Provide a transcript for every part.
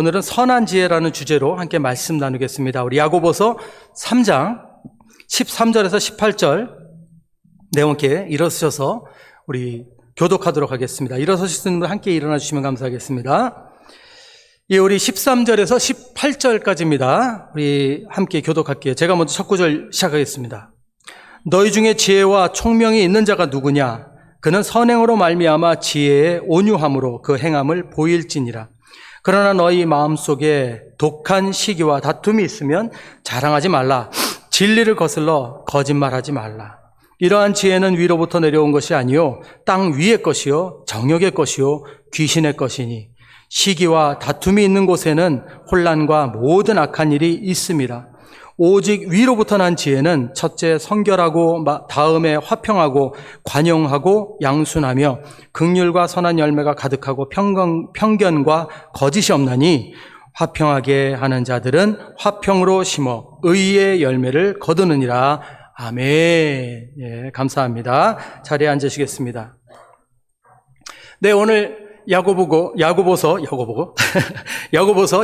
오늘은 선한 지혜라는 주제로 함께 말씀 나누겠습니다. 우리 야고보서 3장 13절에서 18절 내용 함께 일어서셔서 우리 교독하도록 하겠습니다. 일어서실 수 있는 분 함께 일어나 주시면 감사하겠습니다. 예, 우리 13절에서 18절까지입니다. 우리 함께 교독할게요. 제가 먼저 첫 구절 시작하겠습니다. 너희 중에 지혜와 총명이 있는 자가 누구냐? 그는 선행으로 말미암아 지혜의 온유함으로 그 행함을 보일지니라. 그러나 너희 마음속에 독한 시기와 다툼이 있으면 자랑하지 말라. 진리를 거슬러 거짓말하지 말라. 이러한 지혜는 위로부터 내려온 것이 아니요 땅 위의 것이요 정욕의 것이요 귀신의 것이니 시기와 다툼이 있는 곳에는 혼란과 모든 악한 일이 있음이라. 오직 위로부터 난 지혜는 첫째 성결하고 다음에 화평하고 관용하고 양순하며 긍휼과 선한 열매가 가득하고 편견과 거짓이 없나니 화평하게 하는 자들은 화평으로 심어 의의 열매를 거두느니라. 아멘. 예, 감사합니다. 자리에 앉으시겠습니다. 네, 오늘 야고보서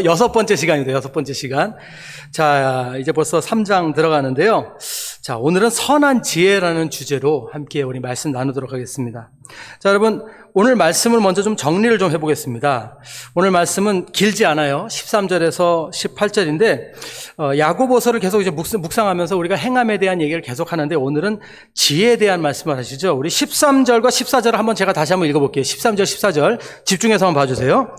여섯 번째 시간입니다. 여섯 번째 시간. 자, 이제 벌써 3장 들어가는데요. 자, 오늘은 선한 지혜라는 주제로 함께 우리 말씀 나누도록 하겠습니다. 자, 여러분, 오늘 말씀을 먼저 좀 정리를 좀 해보겠습니다. 오늘 말씀은 길지 않아요. 13절에서 18절인데, 야고보서를 계속 이제 묵상하면서 우리가 행함에 대한 얘기를 계속 하는데, 오늘은 지혜에 대한 말씀을 하시죠. 우리 13절과 14절을 한번 제가 다시 한번 읽어볼게요. 13절, 14절. 집중해서 한번 봐주세요.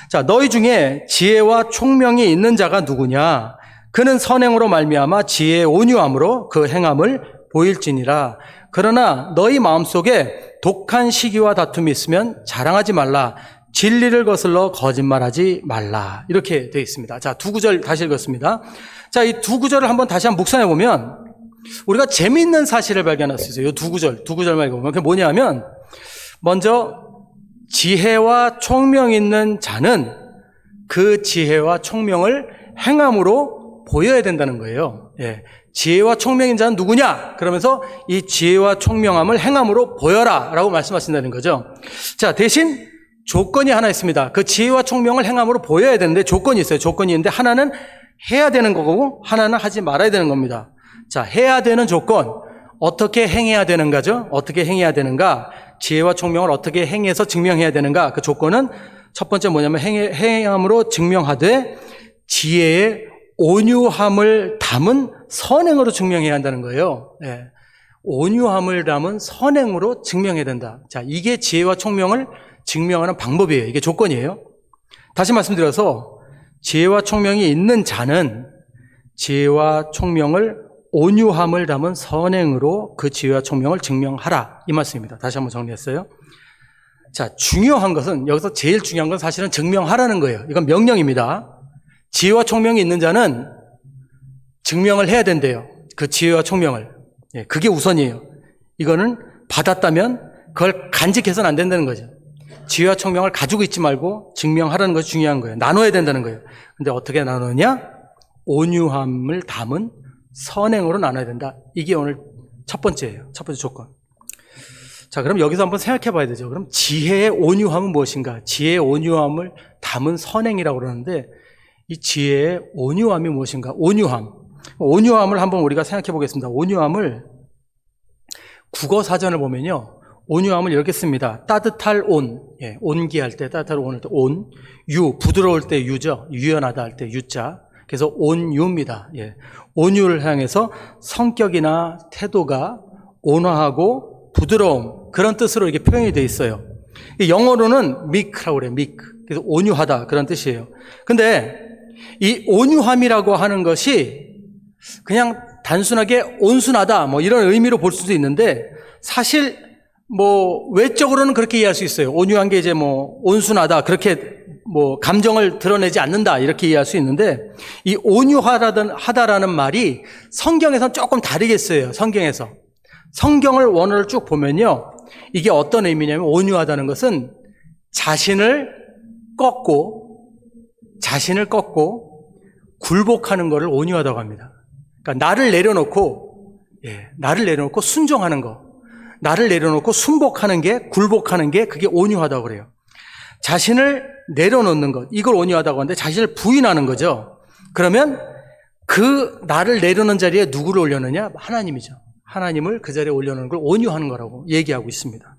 자, 너희 중에 지혜와 총명이 있는 자가 누구냐? 그는 선행으로 말미암아 지혜의 온유함으로 그 행함을 보일지니라. 그러나 너희 마음속에 독한 시기와 다툼이 있으면 자랑하지 말라. 진리를 거슬러 거짓말하지 말라. 이렇게 되어 있습니다. 자, 두 구절 다시 읽었습니다. 자, 이 두 구절을 한번 다시 한번 묵상해 보면 우리가 재미있는 사실을 발견할 수 있어요. 이 두 구절만 읽어보면. 그게 뭐냐면 먼저 지혜와 총명 있는 자는 그 지혜와 총명을 행함으로 보여야 된다는 거예요. 예. 지혜와 총명인 자는 누구냐? 그러면서 이 지혜와 총명함을 행함으로 보여라 라고 말씀하신다는 거죠. 자, 대신 조건이 하나 있습니다. 그 지혜와 총명을 행함으로 보여야 되는데 조건이 있어요. 조건이 있는데 하나는 해야 되는 거고 하나는 하지 말아야 되는 겁니다. 자, 해야 되는 조건. 어떻게 행해야 되는가죠? 어떻게 행해야 되는가? 지혜와 총명을 어떻게 행해서 증명해야 되는가? 그 조건은 첫 번째 뭐냐면 행함으로 증명하되 지혜의 온유함을 담은 선행으로 증명해야 한다는 거예요. 예. 온유함을 담은 선행으로 증명해야 된다. 자, 이게 지혜와 총명을 증명하는 방법이에요. 이게 조건이에요. 다시 말씀드려서 지혜와 총명이 있는 자는 지혜와 총명을 온유함을 담은 선행으로 그 지혜와 총명을 증명하라. 이 말씀입니다. 다시 한번 정리했어요. 자, 중요한 것은 여기서 제일 중요한 건 사실은 증명하라는 거예요. 이건 명령입니다. 지혜와 총명이 있는 자는 증명을 해야 된대요. 그 지혜와 총명을. 예, 그게 우선이에요. 이거는 받았다면 그걸 간직해서는 안 된다는 거죠. 지혜와 총명을 가지고 있지 말고 증명하라는 것이 중요한 거예요. 나눠야 된다는 거예요. 근데 어떻게 나누냐? 온유함을 담은 선행으로 나눠야 된다. 이게 오늘 첫 번째예요. 첫 번째 조건. 자, 그럼 여기서 한번 생각해 봐야 되죠. 그럼 지혜의 온유함은 무엇인가? 지혜의 온유함을 담은 선행이라고 그러는데 이 지혜의 온유함이 무엇인가? 온유함을 한번 우리가 생각해 보겠습니다. 온유함을 국어 사전을 보면요. 온유함을 이렇게 씁니다. 따뜻할 온, 예, 온기할 때 따뜻할 온을 때 온, 유, 부드러울 때 유죠. 유연하다 할 때 유자. 그래서 온유입니다. 예. 온유를 향해서 성격이나 태도가 온화하고 부드러움, 그런 뜻으로 이렇게 표현이 되어 있어요. 영어로는 meek라고 그래요. meek. 그래서 온유하다, 그런 뜻이에요. 근데 이 온유함이라고 하는 것이 그냥 단순하게 온순하다, 뭐 이런 의미로 볼 수도 있는데 사실 뭐 외적으로는 그렇게 이해할 수 있어요. 온유한 게 이제 뭐 온순하다, 그렇게 뭐 감정을 드러내지 않는다, 이렇게 이해할 수 있는데 이 온유하다라는 말이 성경에서는 조금 다르게 써요. 성경을 원어를 쭉 보면요, 이게 어떤 의미냐면 온유하다는 것은 자신을 꺾고 굴복하는 것을 온유하다고 합니다. 그러니까 나를 내려놓고 순종하는 거, 나를 내려놓고 순복하는 게, 굴복하는 게, 그게 온유하다고 그래요. 자신을 내려놓는 것, 이걸 온유하다고 하는데 자신을 부인하는 거죠. 그러면 그 나를 내려놓는 자리에 누구를 올려놓느냐? 하나님이죠. 하나님을 그 자리에 올려놓는 걸 온유하는 거라고 얘기하고 있습니다.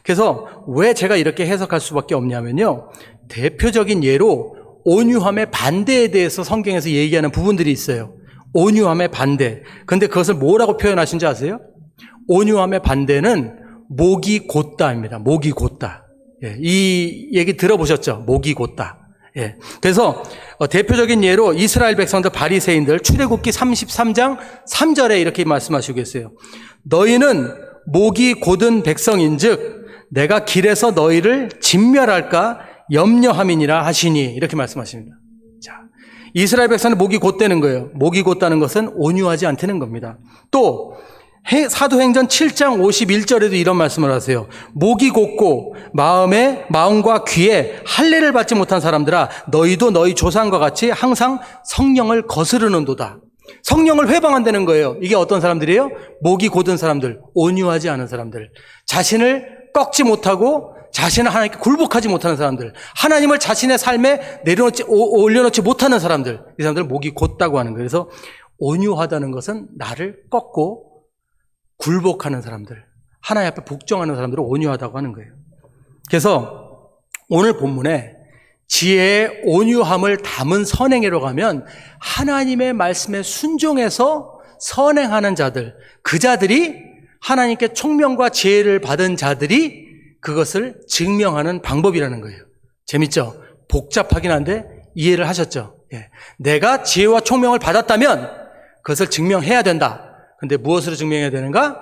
그래서 왜 제가 이렇게 해석할 수밖에 없냐면요, 대표적인 예로 온유함의 반대에 대해서 성경에서 얘기하는 부분들이 있어요. 온유함의 반대. 근데 그것을 뭐라고 표현하신지 아세요? 온유함의 반대는 목이 곧다입니다. 목이 곧다. 예, 이 얘기 들어보셨죠? 목이 곧다. 예. 그래서 대표적인 예로 이스라엘 백성들 바리새인들 출애굽기 33장 3절에 이렇게 말씀하시고 계세요. 너희는 목이 곧은 백성인즉 내가 길에서 너희를 진멸할까 염려함이니라 하시니, 이렇게 말씀하십니다. 자, 이스라엘 백성은 목이 곧다는 거예요. 목이 곧다는 것은 온유하지 않다는 겁니다. 또 사도행전 7장 51절에도 이런 말씀을 하세요. 목이 곧고 마음과 귀에 할례를 받지 못한 사람들아, 너희도 너희 조상과 같이 항상 성령을 거스르는도다. 성령을 회방한다는 거예요. 이게 어떤 사람들이에요? 목이 곧은 사람들, 온유하지 않은 사람들, 자신을 꺾지 못하고 자신을 하나님께 굴복하지 못하는 사람들, 하나님을 자신의 삶에 올려놓지 못하는 사람들, 이 사람들은 목이 곧다고 하는 거예요. 그래서 온유하다는 것은 나를 꺾고 굴복하는 사람들, 하나님 앞에 복종하는 사람들을 온유하다고 하는 거예요. 그래서 오늘 본문에 지혜의 온유함을 담은 선행으로 가면 하나님의 말씀에 순종해서 선행하는 자들, 그 자들이 하나님께 총명과 지혜를 받은 자들이 그것을 증명하는 방법이라는 거예요. 재밌죠? 복잡하긴 한데 이해를 하셨죠? 예. 내가 지혜와 총명을 받았다면 그것을 증명해야 된다. 근데 무엇으로 증명해야 되는가?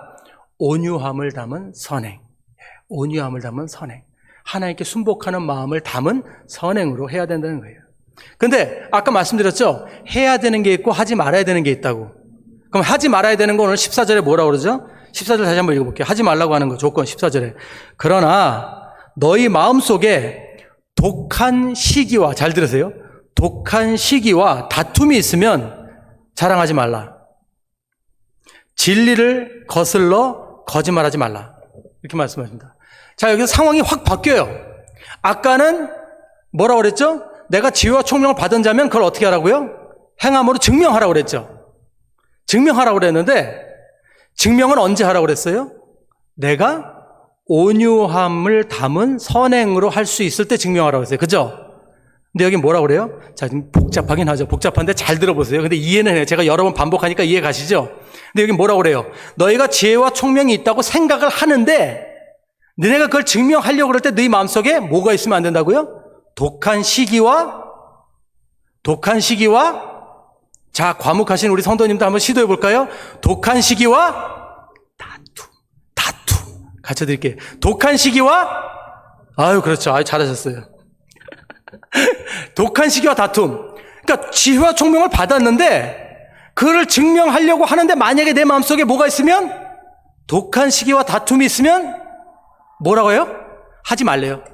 온유함을 담은 선행. 예. 온유함을 담은 선행. 하나님께 순복하는 마음을 담은 선행으로 해야 된다는 거예요. 근데 아까 말씀드렸죠? 해야 되는 게 있고 하지 말아야 되는 게 있다고. 그럼 하지 말아야 되는 거 오늘 14절에 뭐라고 그러죠? 14절 다시 한번 읽어볼게요. 하지 말라고 하는 거 조건 14절에. 그러나 너희 마음속에 독한 시기와, 잘 들으세요, 독한 시기와 다툼이 있으면 자랑하지 말라. 진리를 거슬러 거짓말하지 말라. 이렇게 말씀하십니다. 자, 여기서 상황이 확 바뀌어요. 아까는 뭐라고 그랬죠? 내가 지혜와 총명을 받은 자면 그걸 어떻게 하라고요? 행함으로 증명하라고 그랬죠. 증명하라고 그랬는데 증명은 언제 하라고 그랬어요? 내가 온유함을 담은 선행으로 할 수 있을 때 증명하라고 했어요. 그죠? 근데 여기 뭐라고 그래요? 자, 좀 복잡하긴 하죠. 복잡한데 잘 들어보세요. 근데 이해는 해요. 제가 여러 번 반복하니까 이해 가시죠? 근데 여기 뭐라고 그래요? 너희가 지혜와 총명이 있다고 생각을 하는데 너네가 그걸 증명하려고 그럴 때 너희 마음속에 뭐가 있으면 안 된다고요? 독한 시기와 자, 과묵하신 우리 성도님도 한번 시도해 볼까요? 독한 시기와 다툼. 같이 드릴게요. 독한 시기와, 아유, 그렇죠. 아유, 잘하셨어요. 독한 시기와 다툼. 그러니까 지혜와 총명을 받았는데 그를 증명하려고 하는데 만약에 내 마음속에 뭐가 있으면, 독한 시기와 다툼이 있으면 뭐라고 해요? 하지 말래요.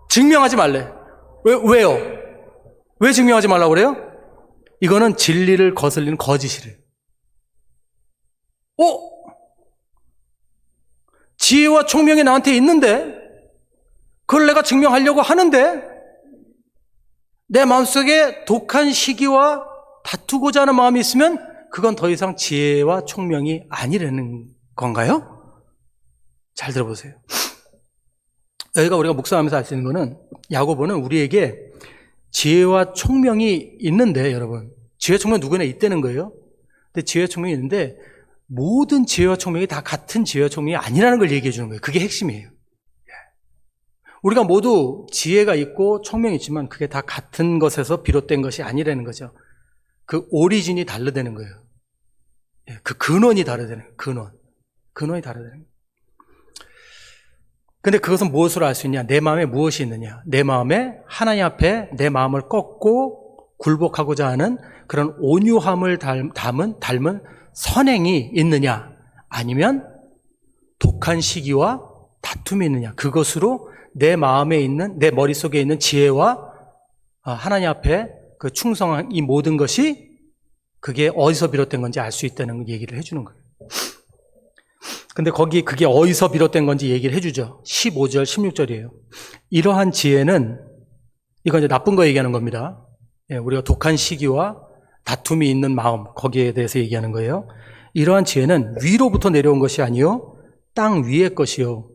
증명하지 말래. 왜요? 왜 증명하지 말라고 그래요? 이거는 진리를 거슬리는 거짓이래요. 지혜와 총명이 나한테 있는데 그걸 내가 증명하려고 하는데 내 마음속에 독한 시기와 다투고자 하는 마음이 있으면 그건 더 이상 지혜와 총명이 아니라는 건가요? 잘 들어보세요. 여기가 우리가 묵상하면서 알 수 있는 거는, 야고보는 우리에게 지혜와 총명이 있는데, 여러분, 지혜와 총명 누구나 있다는 거예요. 근데 지혜와 총명이 있는데 모든 지혜와 총명이 다 같은 지혜와 총명이 아니라는 걸 얘기해 주는 거예요. 그게 핵심이에요. 우리가 모두 지혜가 있고 총명이 있지만 그게 다 같은 것에서 비롯된 것이 아니라는 거죠. 그 오리진이 다르다는 거예요. 그 근원이 다르다는 거예요. 근원이 다르다는 거예요. 근데 그것은 무엇으로 알 수 있냐? 내 마음에 무엇이 있느냐? 내 마음에 하나님 앞에 내 마음을 꺾고 굴복하고자 하는 그런 온유함을 닮은 선행이 있느냐? 아니면 독한 시기와 다툼이 있느냐? 그것으로 내 마음에 있는, 내 머릿속에 있는 지혜와 하나님 앞에 그 충성한 이 모든 것이 그게 어디서 비롯된 건지 알 수 있다는 얘기를 해주는 거예요. 근데 그게 어디서 비롯된 건지 얘기를 해주죠. 15절, 16절이에요. 이러한 지혜는, 이건 이제 나쁜 거 얘기하는 겁니다. 예, 우리가 독한 시기와 다툼이 있는 마음, 거기에 대해서 얘기하는 거예요. 이러한 지혜는 위로부터 내려온 것이 아니요 땅 위의 것이요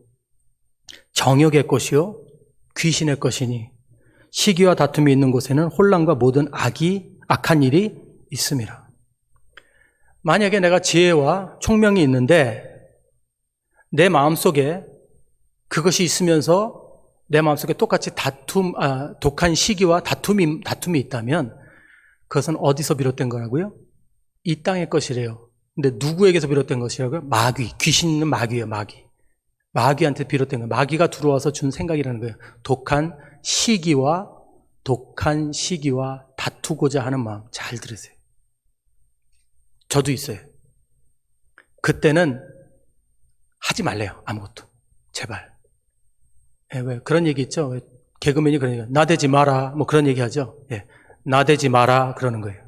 정욕의 것이요 귀신의 것이니 시기와 다툼이 있는 곳에는 혼란과 모든 악한 일이 있음이라. 만약에 내가 지혜와 총명이 있는데 내 마음속에 그것이 있으면서 내 마음속에 똑같이 독한 시기와 다툼이 있다면 그것은 어디서 비롯된 거라고요? 이 땅의 것이래요. 근데 누구에게서 비롯된 것이라고요? 마귀, 귀신 있는 마귀예요, 마귀. 마귀한테 비롯된 거예요. 마귀가 들어와서 준 생각이라는 거예요. 독한 시기와 다투고자 하는 마음. 잘 들으세요. 저도 있어요. 그때는 하지 말래요, 아무것도. 제발. 예, 왜 그런 얘기 있죠? 왜 개그맨이 그런 얘기, 나대지 마라, 뭐 그런 얘기 하죠. 예, 나대지 마라 그러는 거예요.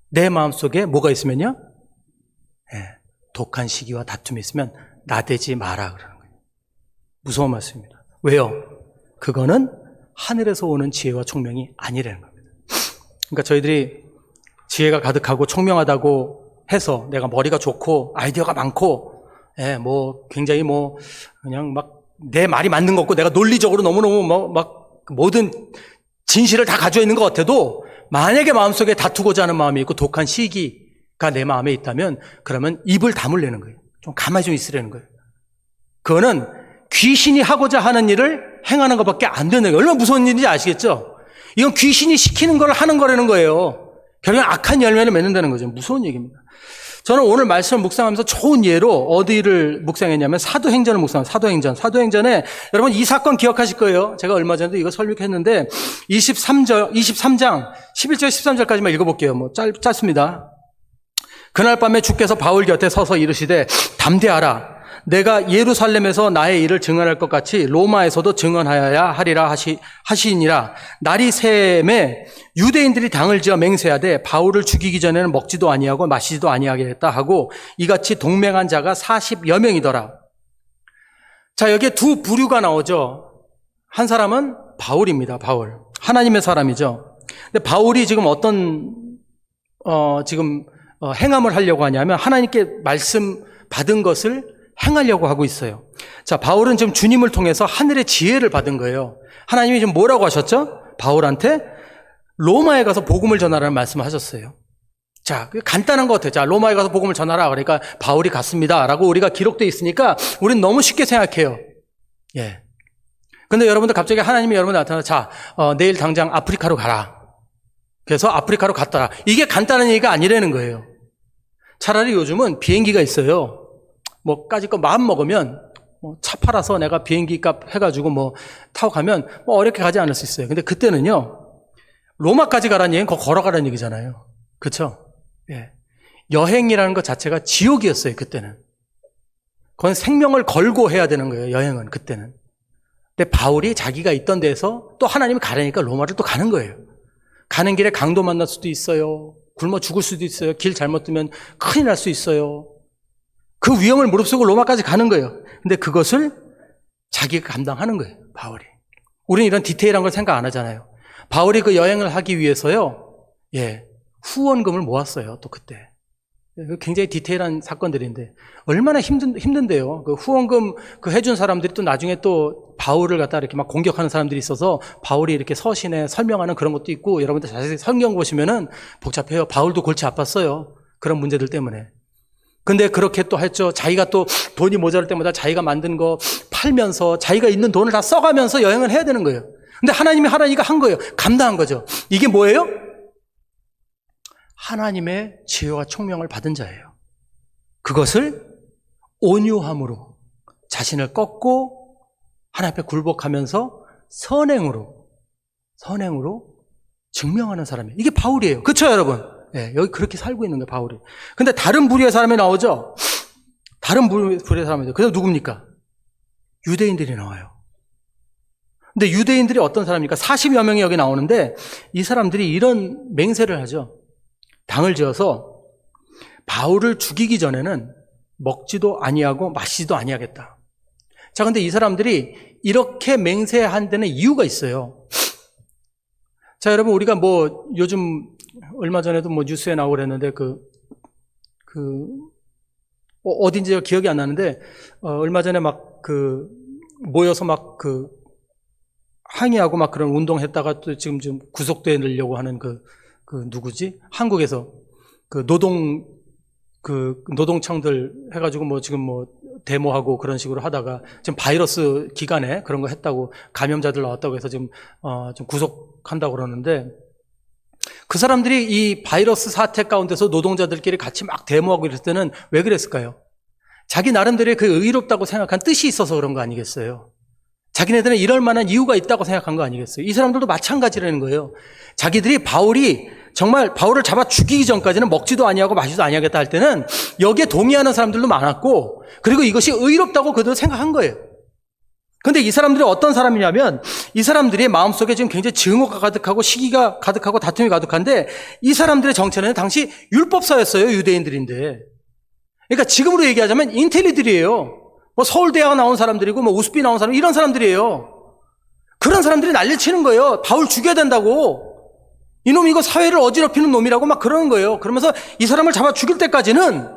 내 마음속에 뭐가 있으면요? 예, 독한 시기와 다툼이 있으면 나대지 마라 그러는 거예요. 무서운 말씀입니다. 왜요? 그거는 하늘에서 오는 지혜와 총명이 아니라는 겁니다. 그러니까 저희들이 지혜가 가득하고 총명하다고 해서 내가 머리가 좋고 아이디어가 많고, 예, 뭐 굉장히 뭐 그냥 막 내 말이 맞는 것 같고 내가 논리적으로 너무너무 막 모든 진실을 다 가지고 있는 것 같아도 만약에 마음속에 다투고자 하는 마음이 있고 독한 시기가 내 마음에 있다면 그러면 입을 다물려는 거예요. 좀 가만히 좀 있으려는 거예요. 그거는 귀신이 하고자 하는 일을 행하는 것밖에 안 되는 거예요. 얼마나 무서운 일인지 아시겠죠? 이건 귀신이 시키는 걸 하는 거라는 거예요. 결국 악한 열매를 맺는다는 거죠. 무서운 얘기입니다. 저는 오늘 말씀을 묵상하면서 좋은 예로 어디를 묵상했냐면 사도행전을 묵상합니다. 사도행전에 여러분 이 사건 기억하실 거예요. 제가 얼마 전에도 이거 설명했는데 23장 11절 13절까지만 읽어볼게요. 뭐 짧습니다. 그날 밤에 주께서 바울 곁에 서서 이르시되 담대하라. 내가 예루살렘에서 나의 일을 증언할 것 같이 로마에서도 증언하여야 하리라 하시니라. 날이 새매 유대인들이 당을 지어 맹세하되 바울을 죽이기 전에는 먹지도 아니하고 마시지도 아니하겠다 하고 이같이 동맹한 자가 40여 명이더라. 자, 여기에 두 부류가 나오죠. 한 사람은 바울입니다. 바울. 하나님의 사람이죠. 근데 바울이 지금 어떤 행함을 하려고 하냐면 하나님께 말씀 받은 것을 행하려고 하고 있어요. 자, 바울은 지금 주님을 통해서 하늘의 지혜를 받은 거예요. 하나님이 지금 뭐라고 하셨죠? 바울한테 로마에 가서 복음을 전하라는 말씀을 하셨어요. 자, 간단한 것 같아요. 자, 로마에 가서 복음을 전하라. 그러니까 바울이 갔습니다. 라고 우리가 기록되어 있으니까 우리는 너무 쉽게 생각해요. 예. 근데 여러분들 갑자기 하나님이 여러분들 나타나서 자, 내일 당장 아프리카로 가라. 그래서 아프리카로 갔더라. 이게 간단한 얘기가 아니라는 거예요. 차라리 요즘은 비행기가 있어요. 뭐 까짓 마음 먹으면 차 팔아서 내가 비행기 값 해가지고 타고 가면 어렵게 가지 않을 수 있어요. 근데 그때는요, 로마까지 가라는 얘기는 걸어가라는 얘기잖아요. 그렇죠? 예. 여행이라는 것 자체가 지옥이었어요. 그때는. 그건 생명을 걸고 해야 되는 거예요. 여행은 그때는. 근데 바울이 자기가 있던 데에서 또 하나님이 가라니까 로마를 또 가는 거예요. 가는 길에 강도 만날 수도 있어요. 굶어 죽을 수도 있어요. 길 잘못 뜨면 큰일 날 수 있어요. 그 위험을 무릅쓰고 로마까지 가는 거예요. 근데 그것을 자기가 감당하는 거예요. 바울이. 우리는 이런 디테일한 걸 생각 안 하잖아요. 바울이 그 여행을 하기 위해서요, 예, 후원금을 모았어요. 또 그때. 굉장히 디테일한 사건들인데 얼마나 힘든데요. 그 후원금 해준 사람들이 또 나중에 또 바울을 갖다 이렇게 막 공격하는 사람들이 있어서 바울이 이렇게 서신에 설명하는 그런 것도 있고 여러분들 자세히 성경 보시면은 복잡해요. 바울도 골치 아팠어요. 그런 문제들 때문에. 근데 그렇게 또 했죠. 자기가 또 돈이 모자랄 때마다 자기가 만든 거 팔면서 자기가 있는 돈을 다 써가면서 여행을 해야 되는 거예요. 근데 하나님이 하라니까 한 거예요. 감당한 거죠. 이게 뭐예요? 하나님의 지혜와 총명을 받은 자예요. 그것을 온유함으로 자신을 꺾고 하나님 앞에 굴복하면서 선행으로 증명하는 사람이에요. 이게 바울이에요. 그렇죠, 여러분? 예, 여기 그렇게 살고 있는 거예요, 바울이. 근데 다른 부류의 사람이 나오죠? 다른 부류의 사람이. 그래서 누굽니까? 유대인들이 나와요. 근데 유대인들이 어떤 사람입니까? 40여 명이 여기 나오는데 이 사람들이 이런 맹세를 하죠. 당을 지어서 바울을 죽이기 전에는 먹지도 아니하고 마시지도 아니하겠다. 자, 근데 이 사람들이 이렇게 맹세한 데는 이유가 있어요. 자, 여러분, 우리가 뭐 요즘 얼마 전에도 뭐 뉴스에 나오고 그랬는데 어딘지 기억이 안 나는데 얼마 전에 막 모여서 막 항의하고 막 그런 운동했다가 또 지금 좀 구속되려고 하는 누구지? 한국에서 노동청들 해가지고 뭐 지금 뭐 데모하고 그런 식으로 하다가 지금 바이러스 기간에 그런 거 했다고 감염자들 나왔다고 해서 지금 좀 구속한다고 그러는데, 그 사람들이 이 바이러스 사태 가운데서 노동자들끼리 같이 막 데모하고 이랬을 때는 왜 그랬을까요? 자기 나름대로의 그 의롭다고 생각한 뜻이 있어서 그런 거 아니겠어요? 자기네들은 이럴 만한 이유가 있다고 생각한 거 아니겠어요? 이 사람들도 마찬가지라는 거예요. 자기들이 정말 바울을 잡아 죽이기 전까지는 먹지도 아니하고 마시지도 아니하겠다 할 때는 여기에 동의하는 사람들도 많았고, 그리고 이것이 의롭다고 그들도 생각한 거예요. 근데 이 사람들이 어떤 사람이냐면, 이 사람들이 마음속에 지금 굉장히 증오가 가득하고 시기가 가득하고 다툼이 가득한데, 이 사람들의 정체는 당시 율법사였어요. 유대인들인데. 그러니까 지금으로 얘기하자면 인텔리들이에요. 뭐 서울대학 나온 사람들이고 뭐 우스비 나온 사람, 이런 사람들이에요. 그런 사람들이 난리치는 거예요. 바울 죽여야 된다고. 이놈 이거 사회를 어지럽히는 놈이라고 막 그러는 거예요. 그러면서 이 사람을 잡아 죽일 때까지는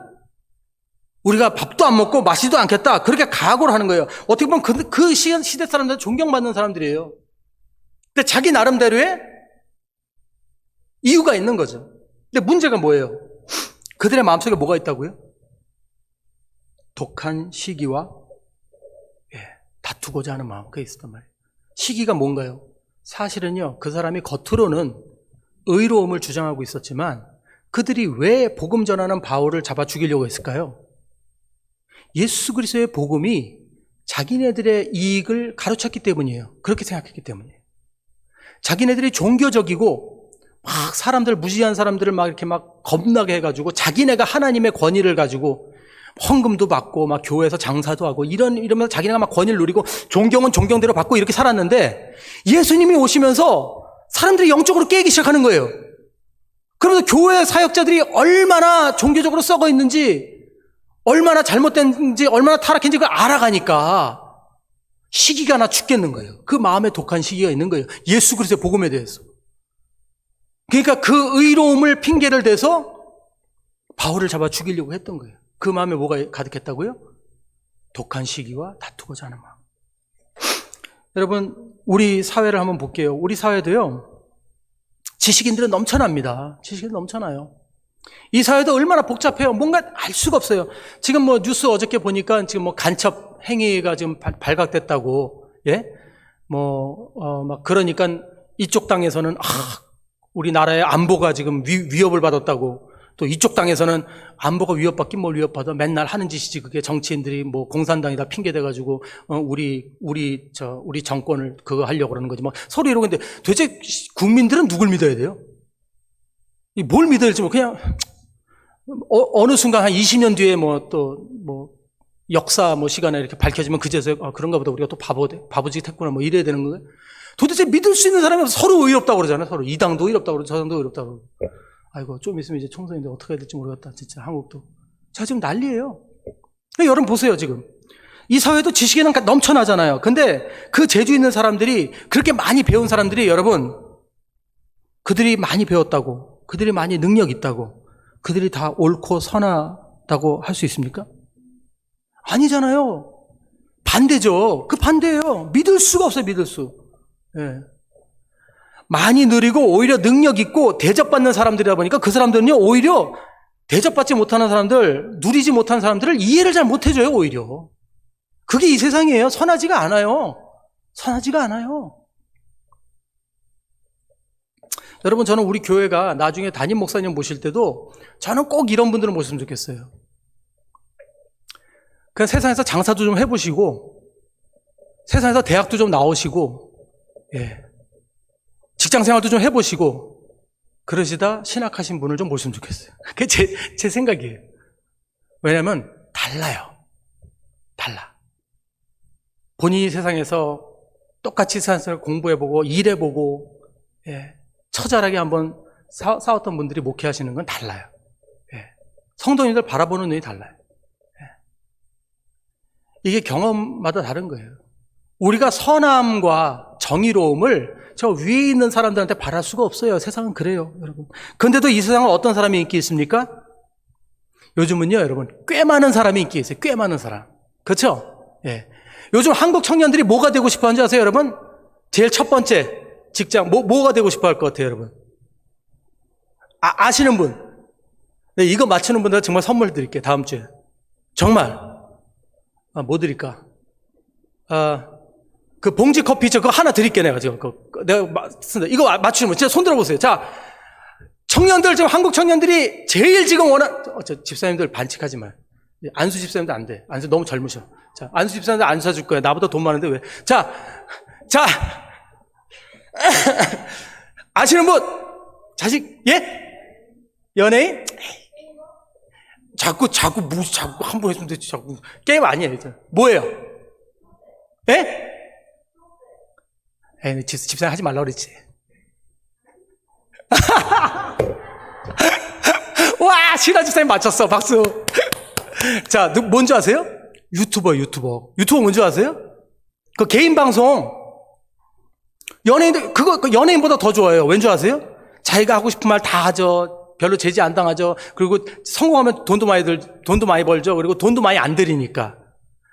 우리가 밥도 안 먹고 마시지도 않겠다, 그렇게 각오를 하는 거예요. 어떻게 보면 그 시대 사람들은 존경받는 사람들이에요. 근데 자기 나름대로의 이유가 있는 거죠. 근데 문제가 뭐예요? 그들의 마음속에 뭐가 있다고요? 독한 시기와 다투고자 하는 마음, 그게 있었단 말이에요. 시기가 뭔가요? 사실은요, 그 사람이 겉으로는 의로움을 주장하고 있었지만 그들이 왜 복음 전하는 바울을 잡아 죽이려고 했을까요? 예수 그리스도의 복음이 자기네들의 이익을 가로챘기 때문이에요. 그렇게 생각했기 때문이에요. 자기네들이 종교적이고 막 사람들, 무지한 사람들을 막 이렇게 막 겁나게 해가지고 자기네가 하나님의 권위를 가지고 헌금도 받고 막 교회에서 장사도 하고 이러면서 자기네가 막 권위를 누리고 존경은 존경대로 받고 이렇게 살았는데, 예수님이 오시면서 사람들이 영적으로 깨기 시작하는 거예요. 그러면서 교회 사역자들이 얼마나 종교적으로 썩어 있는지, 얼마나 잘못된지, 얼마나 타락했는지 그걸 알아가니까 시기가 나 죽겠는 거예요. 그 마음에 독한 시기가 있는 거예요. 예수 그리스도의 복음에 대해서. 그러니까 그 의로움을 핑계를 대서 바울을 잡아 죽이려고 했던 거예요. 그 마음에 뭐가 가득했다고요? 독한 시기와 다투고자 하는 마음. 여러분, 우리 사회를 한번 볼게요. 우리 사회도요, 지식인들은 넘쳐납니다. 지식인 넘쳐나요. 이 사회도 얼마나 복잡해요. 뭔가 알 수가 없어요. 지금 뭐 뉴스 어저께 보니까 지금 뭐 간첩 행위가 지금 발각됐다고, 막 그러니까 이쪽 당에서는 우리나라의 안보가 지금 위협을 받았다고, 또 이쪽 당에서는 안보가 위협받긴 뭘 위협받아, 맨날 하는 짓이지 그게, 정치인들이 뭐 공산당이다 핑계대가지고 우리 정권을 그거 하려고 그러는 거지 막 서로 이러고 있는데, 도대체 국민들은 누굴 믿어야 돼요? 뭘 믿어야 될지 그냥 어느 순간 한 20년 뒤에 역사 시간에 이렇게 밝혀지면 그제서야 그런가 보다, 우리가 또 바보짓 했구나 이래야 되는 거예요. 도대체 믿을 수 있는 사람이 서로 의롭다고 그러잖아요. 서로 이 당도 의롭다고 그러고 저 당도 의롭다고 그러고. 아이고, 좀 있으면 이제 총선인데 어떻게 해야 될지 모르겠다, 진짜 한국도. 자, 지금 난리예요. 여러분 보세요. 지금 이 사회도 지식에는 넘쳐나잖아요. 근데 그 재주 있는 사람들이, 그렇게 많이 배운 사람들이, 여러분, 그들이 많이 배웠다고, 그들이 많이 능력 있다고, 그들이 다 옳고 선하다고 할 수 있습니까? 아니잖아요. 반대죠. 그 반대예요. 믿을 수가 없어요. 믿을 수. 많이 느리고 오히려 능력 있고 대접받는 사람들이다 보니까 그 사람들은요, 오히려 대접받지 못하는 사람들, 누리지 못하는 사람들을 이해를 잘 못해줘요. 오히려 그게 이 세상이에요. 선하지가 않아요. 선하지가 않아요. 여러분, 저는 우리 교회가 나중에 담임 목사님 모실 때도 저는 꼭 이런 분들을 모셨으면 좋겠어요. 그냥 세상에서 장사도 좀 해보시고, 세상에서 대학도 좀 나오시고, 직장 생활도 좀 해보시고, 그러시다 신학하신 분을 좀 모셨으면 좋겠어요. 그게 제 생각이에요. 왜냐하면 달라요. 달라. 본인이 세상에서 똑같이 세상에서 공부해보고 일해보고 처절하게 한번 싸웠던 분들이 목회하시는 건 달라요. 성도님들 바라보는 눈이 달라요. 이게 경험마다 다른 거예요. 우리가 선함과 정의로움을 저 위에 있는 사람들한테 바랄 수가 없어요. 세상은 그래요, 여러분. 근데도 이 세상은 어떤 사람이 인기 있습니까? 요즘은요, 여러분, 꽤 많은 사람이 인기 있어요. 꽤 많은 사람. 그렇죠? 예. 요즘 한국 청년들이 뭐가 되고 싶어 하는지 아세요, 여러분? 제일 첫 번째 직장, 뭐가 되고 싶어 할 것 같아요, 여러분? 아시는 분? 네, 이거 맞추는 분들 정말 선물 드릴게요, 다음 주에. 정말. 뭐 드릴까? 그 봉지 커피 그거 하나 드릴게요, 내가 지금. 내가 쓴다. 이거 맞추는 분, 진짜 손 들어보세요. 자, 청년들, 지금 한국 청년들이 제일 지금 저 집사님들 반칙하지 마요. 안수 집사님도 안 돼. 안수 너무 젊으셔. 자, 안수 집사님들 안 사줄 거야. 나보다 돈 많은데 왜? 자, 아시는 분? 자식, 예? 연예인? 자꾸 한 번 했으면 되지. 자꾸 게임 아니에요. 이제. 뭐예요? 예? 에이, 집사님 하지 말라 그랬지. 와, 신하 집사님 맞췄어. 박수. 자, 뭔지 아세요? 유튜버. 유튜버 뭔지 아세요? 그 개인 방송. 연예인들, 그거 연예인보다 더 좋아요. 왠지 아세요? 자기가 하고 싶은 말 다 하죠. 별로 제지 안 당하죠. 그리고 성공하면 돈도 많이 벌죠. 그리고 돈도 많이 안 들이니까.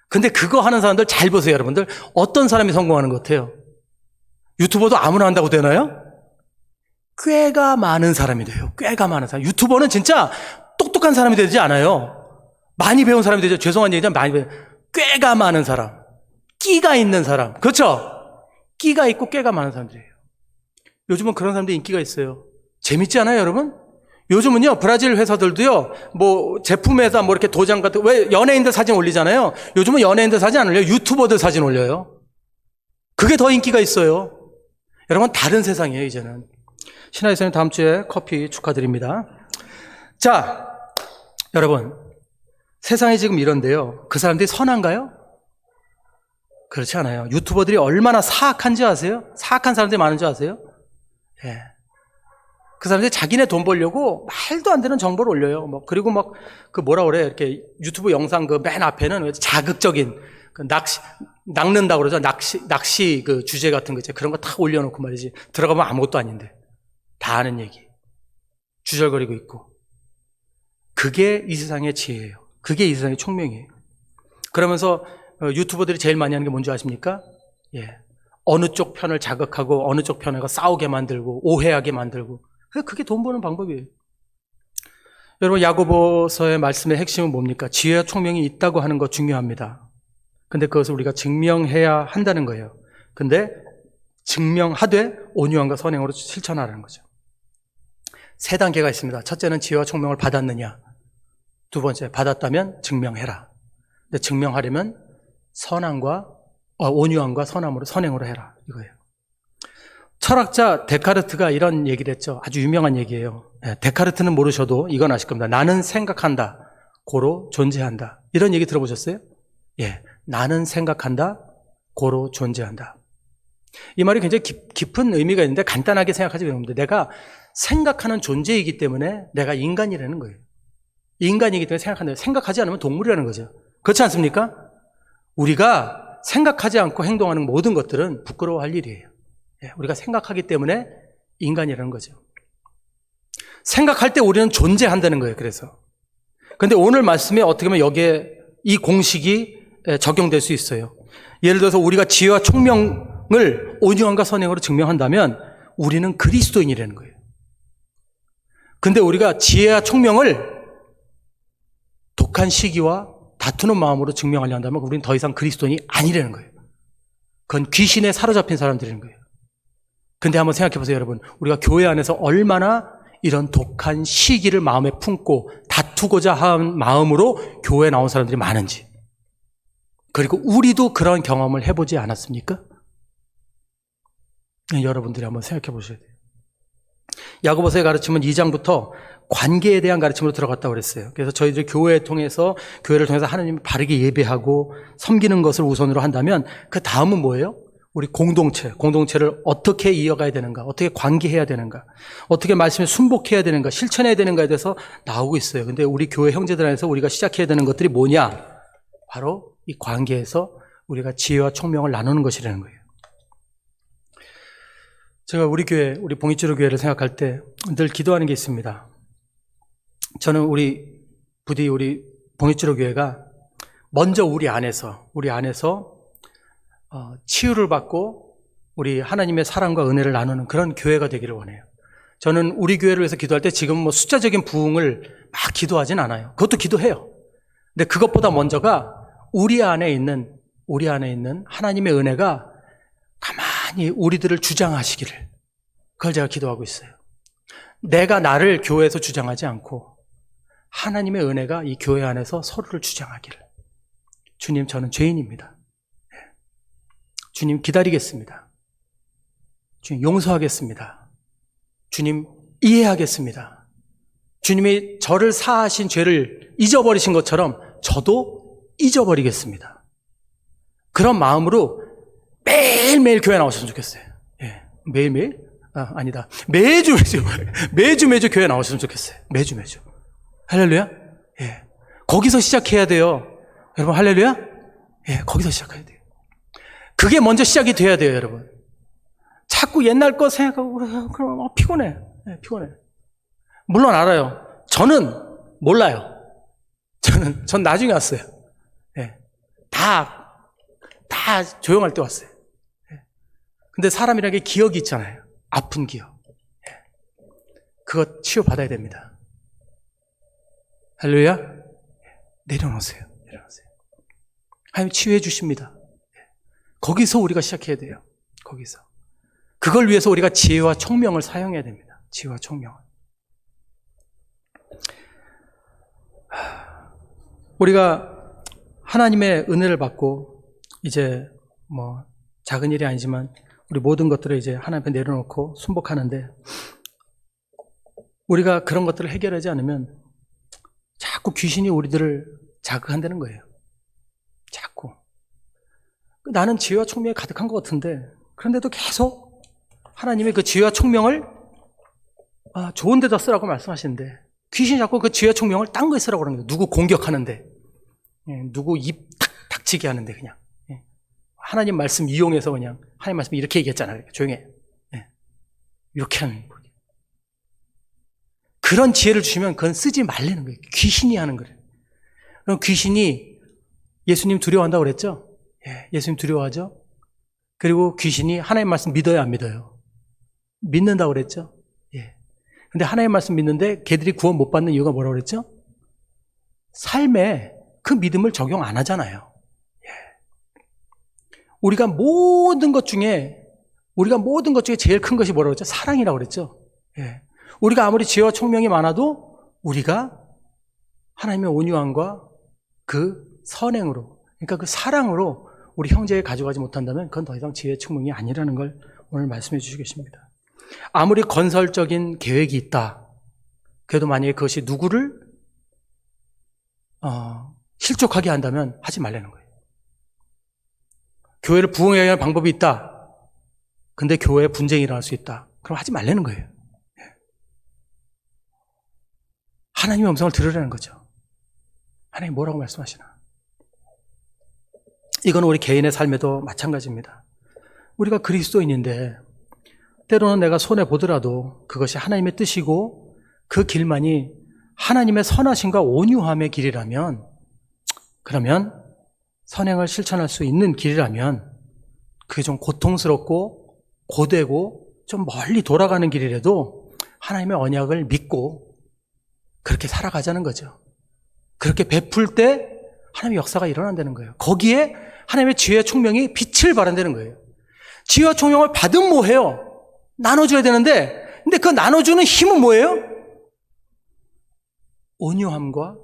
근데 그거 하는 사람들 잘 보세요, 여러분들. 어떤 사람이 성공하는 것 같아요? 유튜버도 아무나 한다고 되나요? 꽤가 많은 사람이 돼요. 꽤가 많은 사람. 유튜버는 진짜 똑똑한 사람이 되지 않아요. 많이 배운 사람이 되죠. 죄송한 얘기지만 많이 배운. 꽤가 많은 사람. 끼가 있는 사람. 그렇죠? 끼가 있고 꽤가 많은 사람들이에요. 요즘은 그런 사람들이 인기가 있어요. 재밌지 않아요, 여러분? 요즘은요, 브라질 회사들도요, 뭐, 제품에다 뭐 이렇게 도장 같은, 왜 연예인들 사진 올리잖아요. 요즘은 연예인들 사진 안 올려요. 유튜버들 사진 올려요. 그게 더 인기가 있어요. 여러분, 다른 세상이에요, 이제는. 신하이선님 다음 주에 커피 축하드립니다. 자, 여러분, 세상이 지금 이런데요. 그 사람들이 선한가요? 그렇지 않아요. 유튜버들이 얼마나 사악한지 아세요? 사악한 사람들이 많은지 아세요? 예. 그 사람들이 자기네 돈 벌려고 말도 안 되는 정보를 올려요. 그리고 그 뭐라 그래. 이렇게 유튜브 영상 그 맨 앞에는 자극적인, 낚는다고 그러죠. 낚시 그 주제 같은 거 있죠. 그런 거 탁 올려놓고 말이지. 들어가면 아무것도 아닌데. 다 아는 얘기. 주절거리고 있고. 그게 이 세상의 지혜예요. 그게 이 세상의 총명이에요. 그러면서 유튜버들이 제일 많이 하는 게 뭔지 아십니까? 예. 어느 쪽 편을 자극하고 어느 쪽 편을 싸우게 만들고 오해하게 만들고. 그게 돈 버는 방법이에요. 여러분, 야고보서의 말씀의 핵심은 뭡니까? 지혜와 총명이 있다고 하는 거 중요합니다. 근데 그것을 우리가 증명해야 한다는 거예요. 근데 증명하되 온유함과 선행으로 실천하라는 거죠. 세 단계가 있습니다. 첫째는 지혜와 총명을 받았느냐. 두 번째, 받았다면 증명해라. 근데 증명하려면 온유함과 선행으로 해라. 이거예요. 철학자 데카르트가 이런 얘기를 했죠. 아주 유명한 얘기예요. 데카르트는 모르셔도 이건 아실 겁니다. 나는 생각한다. 고로 존재한다. 이런 얘기 들어보셨어요? 예. 나는 생각한다. 고로 존재한다. 이 말이 굉장히 깊은 의미가 있는데 간단하게 생각하지 말면 내가 생각하는 존재이기 때문에 내가 인간이라는 거예요. 인간이기 때문에 생각한다. 생각하지 않으면 동물이라는 거죠. 그렇지 않습니까? 우리가 생각하지 않고 행동하는 모든 것들은 부끄러워할 일이에요. 우리가 생각하기 때문에 인간이라는 거죠. 생각할 때 우리는 존재한다는 거예요. 그래서. 근데 오늘 말씀에 어떻게 보면 여기에 이 공식이 적용될 수 있어요. 예를 들어서 우리가 지혜와 총명을 온유함과 선행으로 증명한다면 우리는 그리스도인이라는 거예요. 근데 우리가 지혜와 총명을 독한 시기와 다투는 마음으로 증명하려 한다면 우리는 더 이상 그리스도인이 아니라는 거예요. 그건 귀신에 사로잡힌 사람들인 거예요. 근데 한번 생각해 보세요, 여러분. 우리가 교회 안에서 얼마나 이런 독한 시기를 마음에 품고 다투고자 한 마음으로 교회에 나온 사람들이 많은지. 그리고 우리도 그런 경험을 해보지 않았습니까? 여러분들이 한번 생각해 보셔야 돼요. 야고보서의 가르침은 2장부터 관계에 대한 가르침으로 들어갔다고 그랬어요. 그래서 저희들 교회를 통해서 하나님을 바르게 예배하고 섬기는 것을 우선으로 한다면 그 다음은 뭐예요? 우리 공동체를 어떻게 이어가야 되는가, 어떻게 관계해야 되는가, 어떻게 말씀에 순복해야 되는가, 실천해야 되는가에 대해서 나오고 있어요. 근데 우리 교회 형제들 안에서 우리가 시작해야 되는 것들이 뭐냐? 바로 이 관계에서 우리가 지혜와 총명을 나누는 것이라는 거예요. 제가 우리 교회, 우리 봉익주로 교회를 생각할 때 늘 기도하는 게 있습니다. 저는 우리 봉익주로 교회가 먼저 우리 안에서 치유를 받고 우리 하나님의 사랑과 은혜를 나누는 그런 교회가 되기를 원해요. 저는 우리 교회를 위해서 기도할 때 지금 뭐 숫자적인 부흥을 막 기도하진 않아요. 그것도 기도해요. 근데 그것보다 먼저가 우리 안에 있는 하나님의 은혜가 가만히 우리들을 주장하시기를, 그걸 제가 기도하고 있어요. 내가 나를 교회에서 주장하지 않고 하나님의 은혜가 이 교회 안에서 서로를 주장하기를. 주님, 저는 죄인입니다. 주님, 기다리겠습니다. 주님, 용서하겠습니다. 주님, 이해하겠습니다. 주님이 저를 사하신 죄를 잊어버리신 것처럼 저도 잊어버리겠습니다. 그런 마음으로 매일매일 교회 나오셨으면 좋겠어요. 예. 매일매일? 아니다. 매주 교회 나오셨으면 좋겠어요. 매주. 할렐루야? 예. 거기서 시작해야 돼요. 여러분, 할렐루야? 예, 거기서 시작해야 돼요. 그게 먼저 시작이 돼야 돼요, 여러분. 자꾸 옛날 거 생각하고, 그럼 피곤해. 예, 피곤해. 물론 알아요. 저는 몰라요. 전 나중에 왔어요. 예. 다 조용할 때 왔어요. 예. 근데 사람이라는 게 기억이 있잖아요. 아픈 기억. 예. 그거 치유받아야 됩니다. 할렐루야? 내려놓으세요. 하나님 치유해 주십니다. 거기서 우리가 시작해야 돼요. 거기서. 그걸 위해서 우리가 지혜와 총명을 사용해야 됩니다. 지혜와 총명을. 우리가 하나님의 은혜를 받고 이제 뭐 작은 일이 아니지만 우리 모든 것들을 이제 하나님 앞에 내려놓고 순복하는데, 우리가 그런 것들을 해결하지 않으면 자꾸 귀신이 우리들을 자극한다는 거예요. 자꾸. 나는 지혜와 총명이 가득한 것 같은데, 그런데도 계속 하나님의 그 지혜와 총명을 좋은 데다 쓰라고 말씀하시는데, 귀신이 자꾸 그 지혜와 총명을 딴 거에 쓰라고 그러는 거예요. 누구 공격하는데, 누구 입 닥치게 하는데, 그냥 하나님 말씀 이용해서 그냥 하나님 말씀 이렇게 얘기했잖아요. 조용해. 이렇게 하는 거예요. 그런 지혜를 주시면 그건 쓰지 말라는 거예요. 귀신이 하는 거예요. 그럼 귀신이 예수님 두려워한다고 그랬죠? 예, 예수님 두려워하죠? 그리고 귀신이 하나님 말씀 믿어요, 안 믿어요? 믿는다고 그랬죠? 예. 근데 하나님 말씀 믿는데 걔들이 구원 못 받는 이유가 뭐라고 그랬죠? 삶에 그 믿음을 적용 안 하잖아요. 예. 우리가 모든 것 중에 제일 큰 것이 뭐라고 그랬죠? 사랑이라고 그랬죠? 예. 우리가 아무리 지혜와 총명이 많아도 우리가 하나님의 온유함과 그 선행으로, 그러니까 그 사랑으로 우리 형제에 가져가지 못한다면 그건 더 이상 지혜의 총명이 아니라는 걸 오늘 말씀해 주시고 계십니다. 아무리 건설적인 계획이 있다, 그래도 만약에 그것이 누구를 실족하게 한다면 하지 말라는 거예요. 교회를 부흥해야 하는 방법이 있다, 근데 교회에 분쟁이 일어날 수 있다, 그럼 하지 말라는 거예요. 하나님의 음성을 들으라는 거죠. 하나님 뭐라고 말씀하시나? 이건 우리 개인의 삶에도 마찬가지입니다. 우리가 그리스도인인데 때로는 내가 손해보더라도 그것이 하나님의 뜻이고 그 길만이 하나님의 선하심과 온유함의 길이라면, 그러면 선행을 실천할 수 있는 길이라면 그게 좀 고통스럽고 고되고 좀 멀리 돌아가는 길이라도 하나님의 언약을 믿고 그렇게 살아가자는 거죠. 그렇게 베풀 때 하나님의 역사가 일어난다는 거예요. 거기에 하나님의 지혜와 총명이 빛을 발한다는 거예요. 지혜와 총명을 받으면 뭐해요? 나눠줘야 되는데, 근데 그 나눠주는 힘은 뭐예요? 온유함과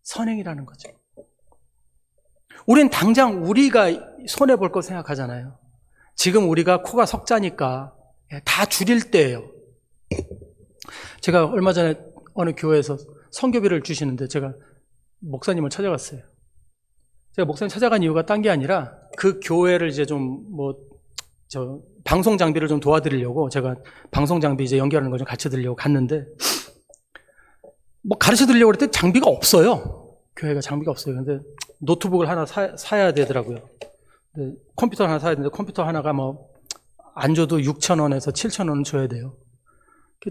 선행이라는 거죠. 우린 당장 우리가 손해볼 거 생각하잖아요. 지금 우리가 코가 석자니까 다 줄일 때예요. 제가 얼마 전에 어느 교회에서 선교비를 주시는데 제가 목사님을 찾아갔어요. 제가 목사님 찾아간 이유가 딴 게 아니라 그 교회를 이제 좀 방송 장비를 좀 도와드리려고, 제가 방송 장비 이제 연결하는 거 좀 가르쳐 드리려고 갔는데, 가르쳐 드리려고 그랬더니 장비가 없어요. 교회가 장비가 없어요. 근데 노트북을 하나 사야 되더라고요. 컴퓨터를 하나 사야 되는데 컴퓨터 하나가 뭐 안 줘도 6,000원에서 7,000원은 줘야 돼요.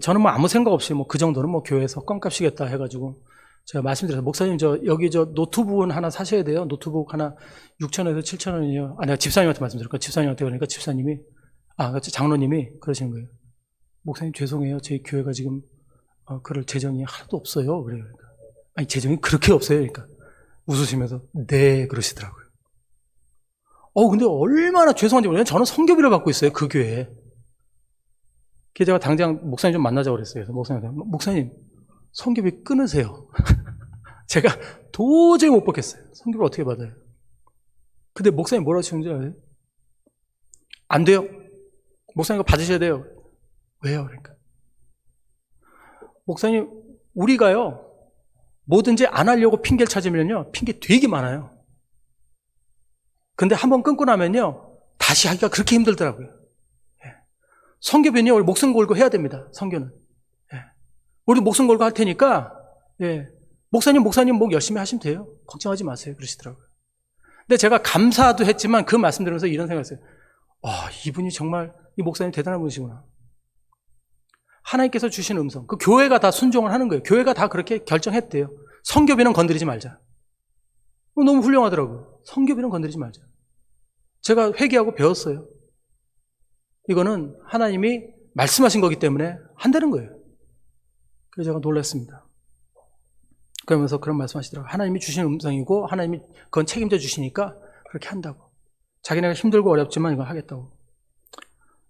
저는 뭐 아무 생각 없이 뭐 그 정도는 뭐 교회에서 껌값이겠다 해가지고 제가 말씀드려서 목사님 여기 노트북은 하나 사셔야 돼요. 노트북 하나 6,000원에서 7,000원이요. 아, 내가 집사님한테 말씀드렸고 집사님한테 그러니까 집사님이 장로님이 그러시는 거예요. 목사님 죄송해요. 저희 교회가 지금 그럴 재정이 하나도 없어요. 그래요. 아니 재정이 그렇게 없어요. 그러니까 웃으시면서 네 그러시더라고요. 근데 얼마나 죄송한지 모르겠어요. 저는 성교비를 받고 있어요. 그 교회에. 그래서 제가 당장 목사님 좀 만나자고 그랬어요. 그래서 목사님 성교비 끊으세요. 제가 도저히 못 받겠어요. 성교비 어떻게 받아요? 근데 목사님 뭐라고 하시는지 아세요? 안 돼요. 목사님 이거 받으셔야 돼요. 왜요? 그러니까 목사님 우리가요 뭐든지 안 하려고 핑계를 찾으면요 핑계 되게 많아요. 근데 한번 끊고 나면요 다시 하기가 그렇게 힘들더라고요. 성교비는요 우리 목숨 걸고 해야 됩니다. 성교는 우리 목숨 걸고 할 테니까 목사님 목 열심히 하시면 돼요. 걱정하지 마세요. 그러시더라고요. 근데 제가 감사도 했지만 그 말씀 들으면서 이런 생각을 했어요. 이분이 정말 이 목사님 대단한 분이시구나. 하나님께서 주신 음성, 그 교회가 다 순종을 하는 거예요. 교회가 다 그렇게 결정했대요. 성교비는 건드리지 말자. 너무 훌륭하더라고요. 성교비는 건드리지 말자. 제가 회개하고 배웠어요. 이거는 하나님이 말씀하신 거기 때문에 한다는 거예요. 그래서 제가 놀랐습니다. 그러면서 그런 말씀하시더라고요. 하나님이 주신 음성이고 하나님이 그건 책임져 주시니까 그렇게 한다고. 자기네가 힘들고 어렵지만 이거 하겠다고.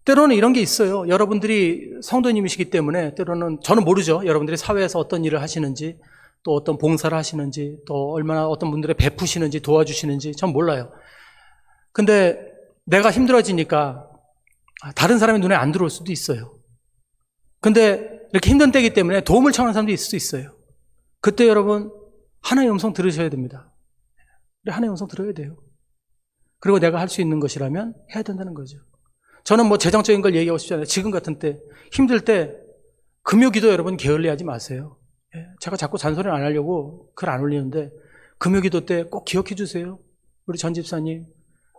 때로는 이런 게 있어요. 여러분들이 성도님이시기 때문에 때로는 저는 모르죠. 여러분들이 사회에서 어떤 일을 하시는지 또 어떤 봉사를 하시는지 또 얼마나 어떤 분들의 베푸시는지 도와주시는지 전 몰라요. 근데 내가 힘들어지니까 다른 사람의 눈에 안 들어올 수도 있어요. 근데 이렇게 힘든 때이기 때문에 도움을 청하는 사람도 있을 수 있어요. 그때 여러분 하나님의 음성 들으셔야 됩니다. 하나님의 음성 들어야 돼요. 그리고 내가 할 수 있는 것이라면 해야 된다는 거죠. 저는 뭐 재정적인 걸 얘기하고 싶지 않아요. 지금 같은 때 힘들 때 금요기도 여러분 게을리하지 마세요. 제가 자꾸 잔소리를 안 하려고 글 안 올리는데 금요기도 때 꼭 기억해 주세요. 우리 전 집사님,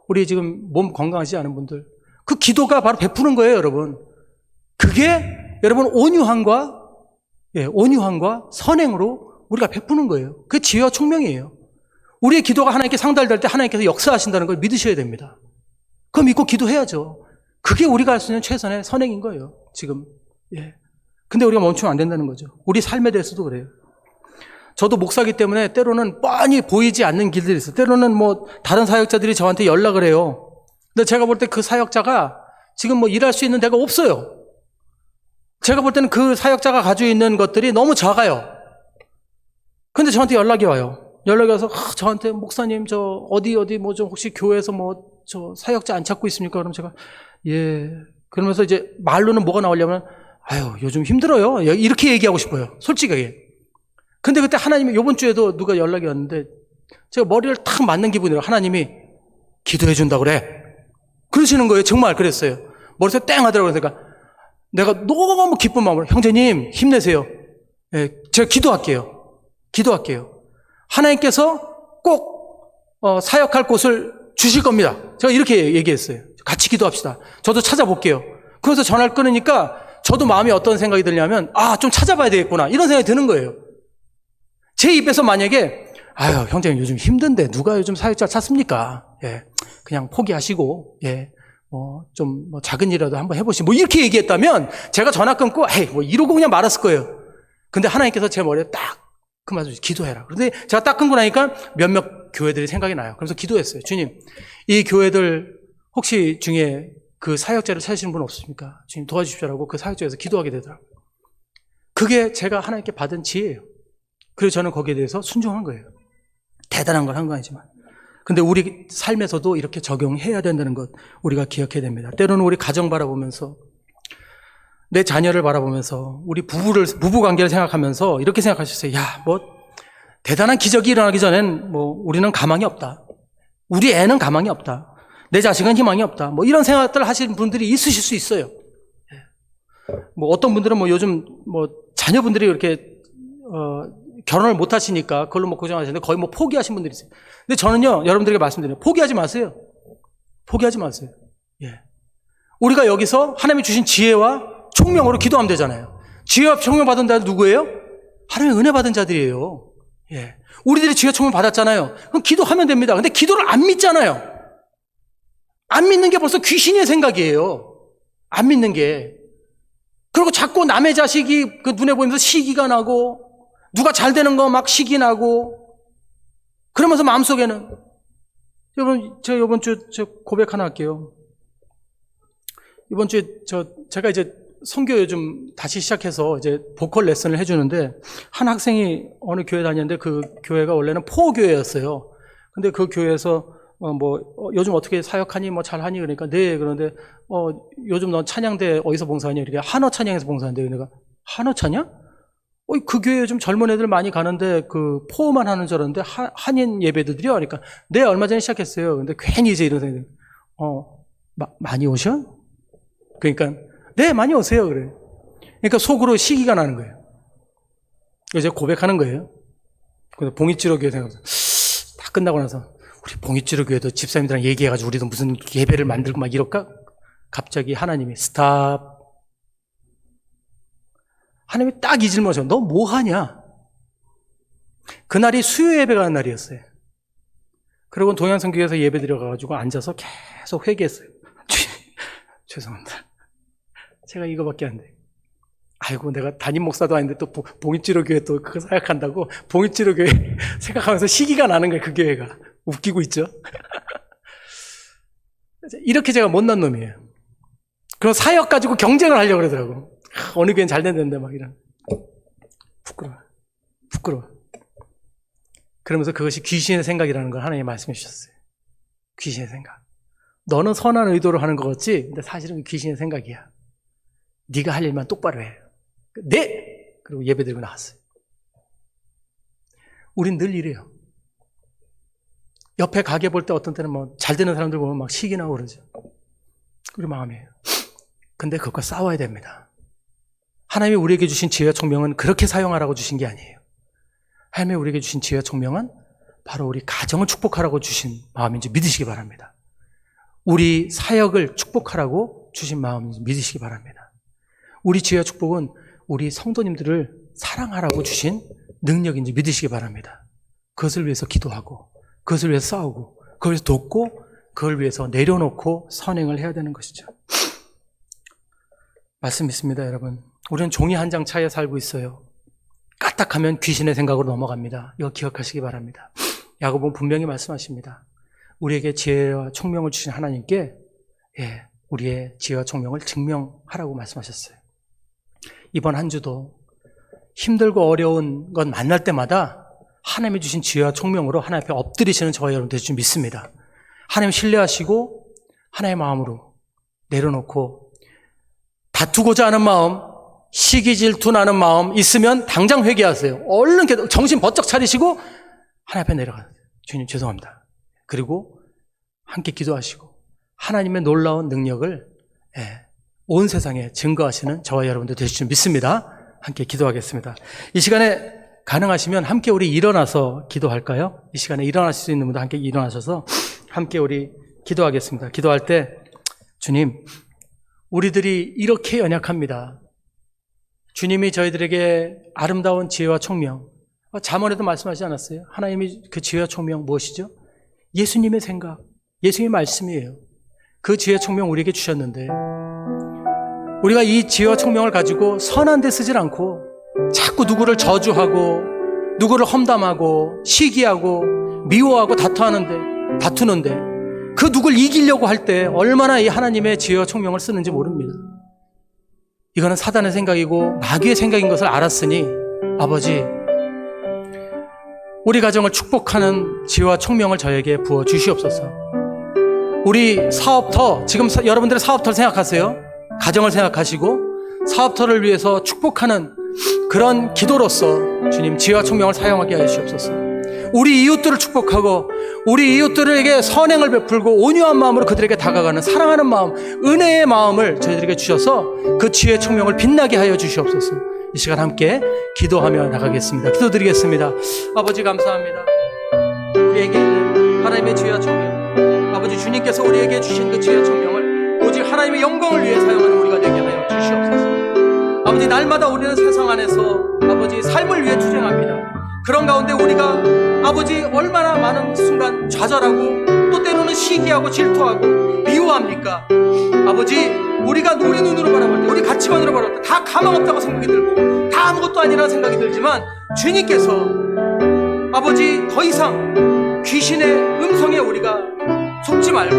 우리 지금 몸 건강하지 않은 분들, 그 기도가 바로 베푸는 거예요, 여러분. 그게 여러분 온유함과 선행으로 우리가 베푸는 거예요. 그게 지혜와 총명이에요. 우리의 기도가 하나님께 상달될 때 하나님께서 역사하신다는 걸 믿으셔야 됩니다. 그거 믿고 기도해야죠. 그게 우리가 할 수 있는 최선의 선행인 거예요, 지금. 근데 우리가 멈추면 안 된다는 거죠. 우리 삶에 대해서도 그래요. 저도 목사기 때문에 때로는 뻔히 보이지 않는 길들이 있어요. 때로는 뭐 다른 사역자들이 저한테 연락을 해요. 근데 제가 볼 때 그 사역자가 지금 뭐 일할 수 있는 데가 없어요. 제가 볼 때는 그 사역자가 가지고 있는 것들이 너무 작아요. 근데 저한테 연락이 와요. 연락이 와서 저한테 목사님 저 어디 뭐 좀 혹시 교회에서 뭐 저 사역자 안 찾고 있습니까? 그럼 제가 그러면서 이제 말로는 뭐가 나오려면 요즘 힘들어요. 이렇게 얘기하고 싶어요. 솔직하게. 근데 그때 하나님이 요번 주에도 누가 연락이 왔는데 제가 머리를 탁 맞는 기분이라 하나님이 기도해 준다고 그래. 그러시는 거예요. 정말 그랬어요. 머리에서 땡 하더라고요. 그러니까 내가 너무 기쁜 마음으로 형제님 힘내세요. 제가 기도할게요. 하나님께서 꼭 사역할 곳을 주실 겁니다. 제가 이렇게 얘기했어요. 같이 기도합시다. 저도 찾아볼게요. 그래서 전화를 끊으니까 저도 마음이 어떤 생각이 들냐면 좀 찾아봐야 되겠구나 이런 생각이 드는 거예요. 제 입에서 만약에 형제님 요즘 힘든데 누가 요즘 사역자 찾습니까? 그냥 포기하시고 좀 작은 일이라도 한번 해보시고 뭐 이렇게 얘기했다면 제가 전화 끊고 뭐 이러고 그냥 말았을 거예요. 근데 하나님께서 제 머리에 딱 그 말씀 기도해라. 그런데 제가 딱 끊고 나니까 몇몇 교회들이 생각이 나요. 그래서 기도했어요. 주님, 이 교회들 혹시 중에 그 사역자를 찾으시는 분 없습니까? 주님 도와주십시오라고 그 사역자에서 기도하게 되더라고요. 그게 제가 하나님께 받은 지혜예요. 그리고 저는 거기에 대해서 순종한 거예요. 대단한 걸 한 건 아니지만. 근데 우리 삶에서도 이렇게 적용해야 된다는 것 우리가 기억해야 됩니다. 때로는 우리 가정 바라보면서 내 자녀를 바라보면서 우리 부부 관계를 생각하면서 이렇게 생각하셨어요. 뭐 대단한 기적이 일어나기 전엔 뭐 우리는 가망이 없다. 우리 애는 가망이 없다. 내 자식은 희망이 없다. 뭐 이런 생각들 하시는 분들이 있으실 수 있어요. 뭐 어떤 분들은 뭐 요즘 뭐 자녀분들이 이렇게 결혼을 못 하시니까 그걸로 뭐 고생하시는데 거의 뭐 포기하신 분들이 있어요. 근데 저는요, 여러분들에게 말씀드려요. 포기하지 마세요. 포기하지 마세요. 예. 우리가 여기서 하나님이 주신 지혜와 총명으로 기도하면 되잖아요. 지혜와 총명 받은 자들 누구예요? 하나님의 은혜 받은 자들이에요. 예. 우리들이 지혜와 총명 받았잖아요. 그럼 기도하면 됩니다. 근데 기도를 안 믿잖아요. 안 믿는 게 벌써 귀신의 생각이에요. 안 믿는 게. 그리고 자꾸 남의 자식이 그 눈에 보이면서 시기가 나고, 누가 잘 되는 거 막 시기 나고, 그러면서 마음속에는, 여러분, 제가 이번 주 고백 하나 할게요. 이번 주에 제가 이제 선교 요즘 다시 시작해서 이제 보컬 레슨을 해주는데, 한 학생이 어느 교회 다녔는데 그 교회가 원래는 포교회였어요. 근데 그 교회에서 요즘 어떻게 사역하니, 뭐 잘하니? 그러니까, 네. 그런데, 요즘 넌 찬양대 어디서 봉사하니? 이렇게 한어 찬양에서 봉사한대. 그러니까, 한어 찬양? 그 교회 요즘 젊은 애들 많이 가는데, 그, 포만 하는 줄 알았는데, 한인 예배들이요? 그러니까, 네, 얼마 전에 시작했어요. 근데 괜히 이제 이런 생각이, 많이 오셔? 그러니까, 네, 많이 오세요. 그래. 그러니까 속으로 시기가 나는 거예요. 이제 고백하는 거예요. 근데 봉익지로 교회 생각해서, 다 끝나고 나서, 우리 봉익지로 교회도 집사님들이랑 얘기해가지고 우리도 무슨 예배를 만들고 막 이럴까? 갑자기 하나님이 스탑. 하나님이 딱 이 질문을 하셔. 너 뭐 하냐? 그날이 수요 예배 가는 날이었어요. 그리고 동양선교회에서 예배 드려가지고 앉아서 계속 회개했어요. 죄송합니다. 제가 이거밖에 안 돼. 아이고, 내가 담임 목사도 아닌데 또 봉익지로 교회 또 그거 생각한다고 봉익지로 교회 생각하면서 시기가 나는 거예요, 그 교회가. 웃기고 있죠? 이렇게 제가 못난 놈이에요. 그럼 사역 가지고 경쟁을 하려고 그러더라고. 어느 교회는 잘 된다는데 막 이런. 부끄러워. 그러면서 그것이 귀신의 생각이라는 걸 하나님이 말씀해 주셨어요. 귀신의 생각. 너는 선한 의도로 하는 거 같지? 근데 사실은 귀신의 생각이야. 네가 할 일만 똑바로 해. 네! 그리고 예배 드리고 나왔어요. 우린 늘 이래요. 옆에 가게 볼 때 어떤 때는 뭐 잘 되는 사람들 보면 막 시기 나고 그러죠. 우리 마음이에요. 근데 그것과 싸워야 됩니다. 하나님이 우리에게 주신 지혜와 총명은 그렇게 사용하라고 주신 게 아니에요. 하나님이 우리에게 주신 지혜와 총명은 바로 우리 가정을 축복하라고 주신 마음인지 믿으시기 바랍니다. 우리 사역을 축복하라고 주신 마음인지 믿으시기 바랍니다. 우리 지혜와 축복은 우리 성도님들을 사랑하라고 주신 능력인지 믿으시기 바랍니다. 그것을 위해서 기도하고, 그것을 위해서 싸우고, 그걸 위해서 돕고, 그걸 위해서 내려놓고 선행을 해야 되는 것이죠. 말씀 있습니다, 여러분. 우리는 종이 한 장 차이에 살고 있어요. 까딱하면 귀신의 생각으로 넘어갑니다. 이거 기억하시기 바랍니다. 야고보는 분명히 말씀하십니다. 우리에게 지혜와 총명을 주신 하나님께 우리의 지혜와 총명을 증명하라고 말씀하셨어요. 이번 한 주도 힘들고 어려운 건 만날 때마다 하나님이 주신 지혜와 총명으로 하나님 앞에 엎드리시는 저와 여러분 되실 줄 믿습니다. 하나님 신뢰하시고 하나님의 마음으로 내려놓고 다투고자 하는 마음, 시기 질투 나는 마음 있으면 당장 회개하세요. 얼른 정신 번쩍 차리시고 하나님 앞에 내려가세요. 주님 죄송합니다. 그리고 함께 기도하시고 하나님의 놀라운 능력을 온 세상에 증거하시는 저와 여러분들 되실 줄 믿습니다. 함께 기도하겠습니다. 이 시간에 가능하시면 함께 우리 일어나서 기도할까요? 이 시간에 일어나실 수 있는 분들 함께 일어나셔서 함께 우리 기도하겠습니다. 기도할 때 주님, 우리들이 이렇게 연약합니다. 주님이 저희들에게 아름다운 지혜와 총명, 잠언에도 말씀하지 않았어요? 하나님이 그 지혜와 총명 무엇이죠? 예수님의 생각, 예수님의 말씀이에요. 그 지혜와 총명 우리에게 주셨는데 우리가 이 지혜와 총명을 가지고 선한 데 쓰질 않고 자꾸 누구를 저주하고 누구를 험담하고 시기하고 미워하고 다투는데 그 누굴 이기려고 할 때 얼마나 이 하나님의 지혜와 총명을 쓰는지 모릅니다. 이거는 사단의 생각이고 마귀의 생각인 것을 알았으니 아버지, 우리 가정을 축복하는 지혜와 총명을 저에게 부어 주시옵소서. 우리 사업터, 지금 여러분들의 사업터를 생각하세요. 가정을 생각하시고 사업터를 위해서 축복하는 그런 기도로서 주님 지혜와 총명을 사용하게 하시옵소서. 우리 이웃들을 축복하고 우리 이웃들에게 선행을 베풀고 온유한 마음으로 그들에게 다가가는 사랑하는 마음, 은혜의 마음을 저희들에게 주셔서 그 지혜의 총명을 빛나게 하여 주시옵소서. 이 시간 함께 기도하며 나가겠습니다. 기도드리겠습니다. 아버지 감사합니다. 우리에게 있는 하나님의 지혜와 총명, 아버지 주님께서 우리에게 주신 그 지혜와 총명을 오직 하나님의 영광을 위해 사용하는 우리가 되게 하여 주시옵소서. 아버지 날마다 우리는 세상 안에서 아버지 삶을 위해 투쟁합니다. 그런 가운데 우리가 아버지 얼마나 많은 순간 좌절하고 또 때로는 시기하고 질투하고 미워합니까? 아버지 우리가 우리 눈으로 바라볼 때, 우리 가치관으로 바라볼 때 다 가망 없다고 생각이 들고 다 아무것도 아니라는 생각이 들지만 주님께서 아버지 더 이상 귀신의 음성에 우리가 속지 말고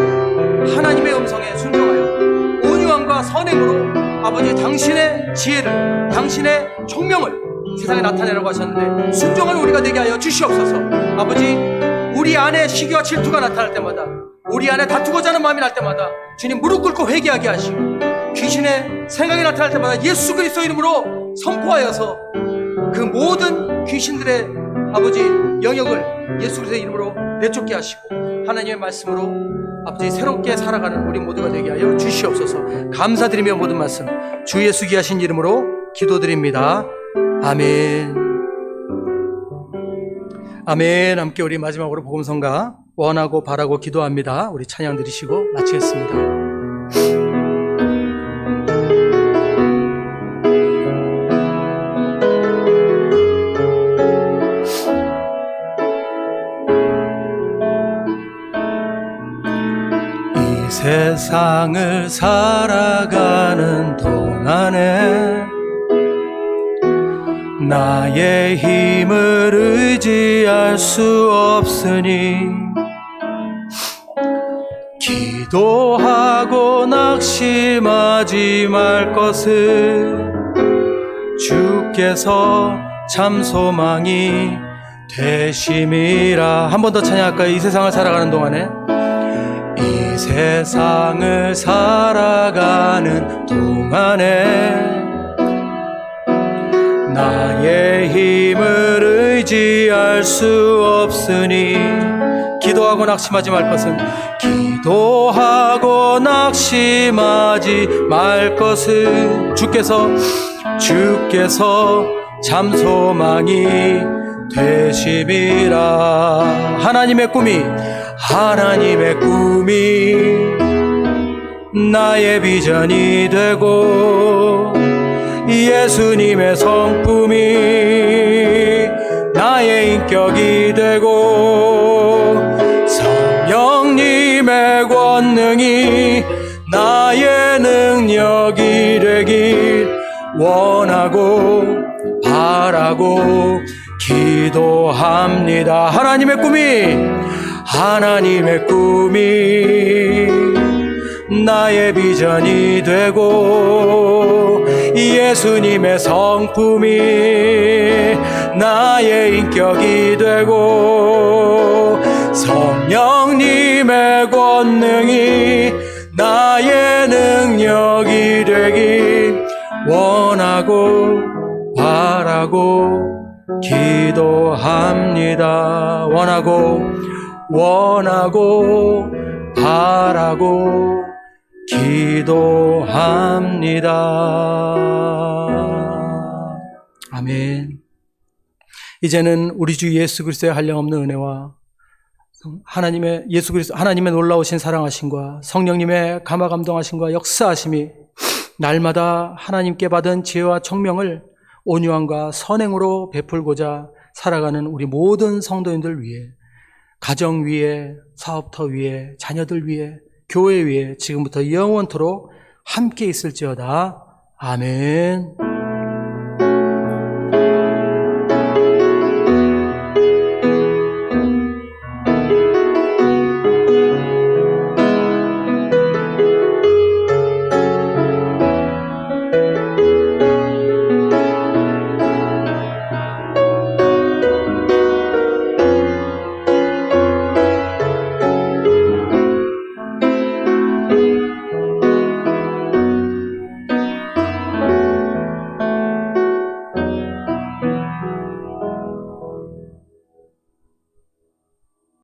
하나님의 음성에 순종하여 온유함과 선행으로 아버지 당신의 지혜를, 당신의 총명을 세상에 나타내라고 하셨는데 순종하는 우리가 되게 하여 주시옵소서. 아버지 우리 안에 시기와 질투가 나타날 때마다, 우리 안에 다투고자 하는 마음이 날 때마다 주님 무릎 꿇고 회개하게 하시고, 귀신의 생각이 나타날 때마다 예수 그리스도 이름으로 선포하여서 그 모든 귀신들의 아버지 영역을 예수 그리스도의 이름으로 내쫓게 하시고 하나님의 말씀으로 아버지 새롭게 살아가는 우리 모두가 되게 하여 주시옵소서. 감사드리며 모든 말씀 주 예수 귀하신 이름으로 기도드립니다. 아멘. 아멘. 함께 우리 마지막으로 복음성가 원하고 바라고 기도합니다. 우리 찬양 드리시고 마치겠습니다. 이 세상을 살아가는 동안에 나의 힘을 의지할 수 없으니 기도하고 낙심하지 말 것을 주께서 참 소망이 되심이라. 한 번 더 찬양할까요? 이 세상을 살아가는 동안에, 이 세상을 살아가는 동안에 나의 힘을 의지할 수 없으니 기도하고 낙심하지 말 것은, 기도하고 낙심하지 말 것은 주께서 참 소망이 되심이라. 하나님의 꿈이 나의 비전이 되고 예수님의 성품이 나의 인격이 되고 성령님의 권능이 나의 능력이 되길 원하고 바라고 기도합니다. 하나님의 꿈이 나의 비전이 되고 예수님의 성품이 나의 인격이 되고 성령님의 권능이 나의 능력이 되길 원하고 바라고 기도합니다. 원하고 바라고 기도합니다. 아멘. 이제는 우리 주 예수 그리스도의 한량없는 은혜와 하나님의 놀라우신 사랑하심과 성령님의 감화감동하심과 역사하심이 날마다 하나님께 받은 지혜와 총명을 온유함과 선행으로 베풀고자 살아가는 우리 모든 성도인들 위해, 가정 위에, 사업터 위에, 자녀들 위에, 교회 위에 지금부터 영원토록 함께 있을지어다. 아멘.